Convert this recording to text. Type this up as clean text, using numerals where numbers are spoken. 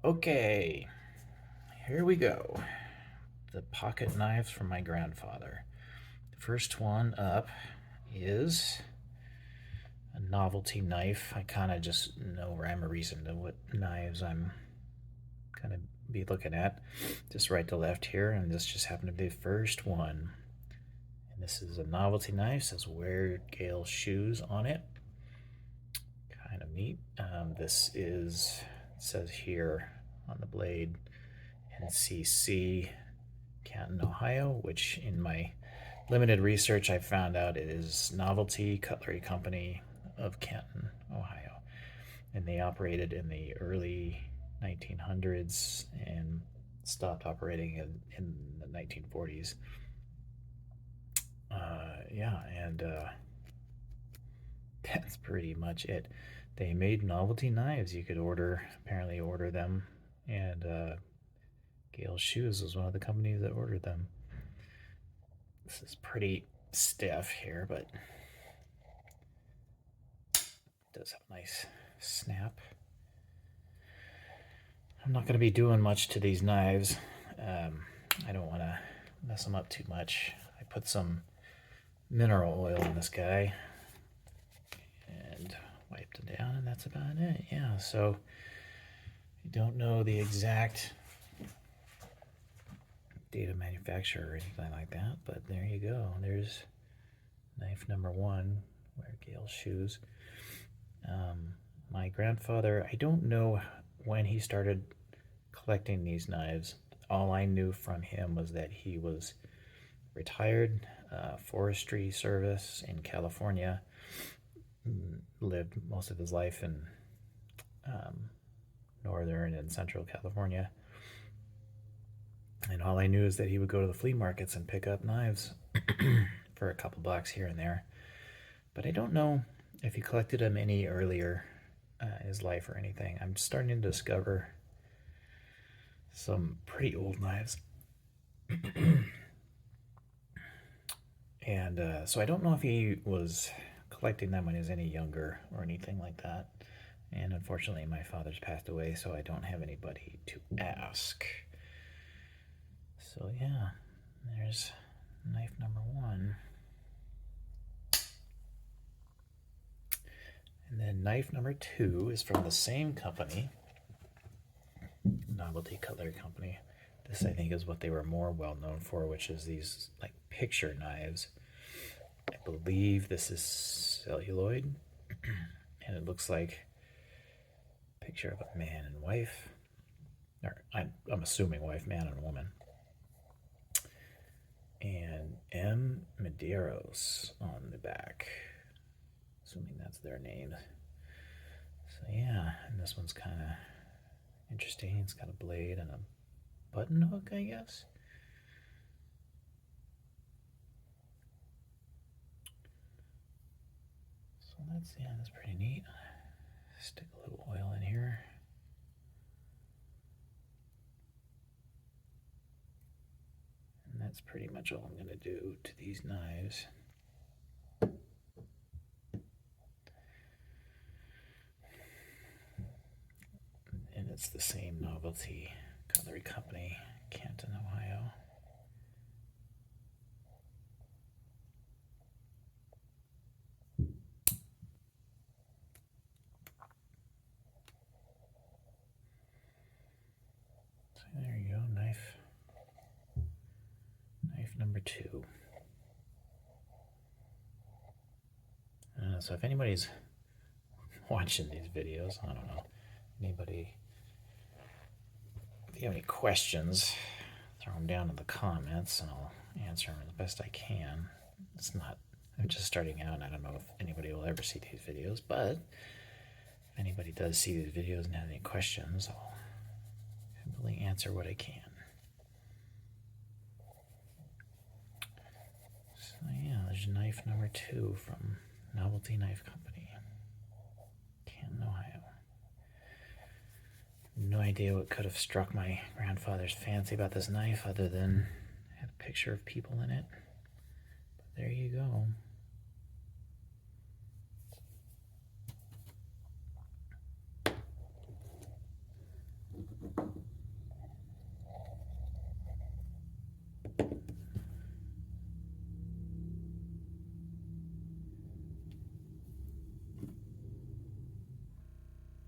Okay, here we go. The pocket knives from my grandfather. The first one up is a novelty knife. I kind of just know rhyme or reason to what knives I'm gonna be looking at. Just right to left here, and this just happened to be the first one. And this is a novelty knife. It says "Wear Gale Shoes" on it. Kind of neat. This is, it says here on the blade, NCC, Canton, Ohio, which in my limited research I found out it is Novelty Cutlery Company of Canton, Ohio. And they operated in the early 1900s and stopped operating in the 1940s. Yeah, and that's pretty much it. They made novelty knives. You could apparently order them, and Gale Shoes was one of the companies that ordered them. This is pretty stiff here, but it does have a nice snap. I'm not going to be doing much to these knives. I don't want to mess them up too much. I put some mineral oil in this guy and wiped it down, and that's about it. Yeah, so I don't know the exact date of manufacture or anything like that, but there you go. There's knife number one. Wear Gale Shoes. My grandfather, I don't know when he started collecting these knives. All I knew from him was that he was retired, forestry service in California, lived most of his life in northern and central California. And all I knew is that he would go to the flea markets and pick up knives for a couple bucks here and there. But I don't know if he collected them any earlier in his life or anything. I'm starting to discover some pretty old knives. And so I don't know if he was collecting them when he was any younger or anything like that. And unfortunately, my father's passed away, so I don't have anybody to ask. So yeah, there's knife number one. And then knife number two is from the same company, Novelty Cutlery Company. This, I think, is what they were more well known for, which is these like picture knives. I believe this is celluloid, and it looks like a picture of a man and wife, or I'm assuming wife, man, and woman. And M. Medeiros on the back, assuming that's their name. So yeah, and this one's kind of interesting. It's got a blade and a button hook, I guess. So that's pretty neat. Stick a little oil in here. And that's pretty much all I'm going to do to these knives. And it's the same Novelty Cutlery Company, Canton, Ohio. So there you go, knife number two. So if anybody's watching these videos, I don't know, if you have any questions, throw them down in the comments and I'll answer them as best I can. I'm just starting out and I don't know if anybody will ever see these videos, but if anybody does see these videos and has any questions, I'll happily answer what I can. So yeah, there's knife number two from Novelty Knife Company, Canton, Ohio. No idea what could have struck my grandfather's fancy about this knife other than it had a picture of people in it. But there you go.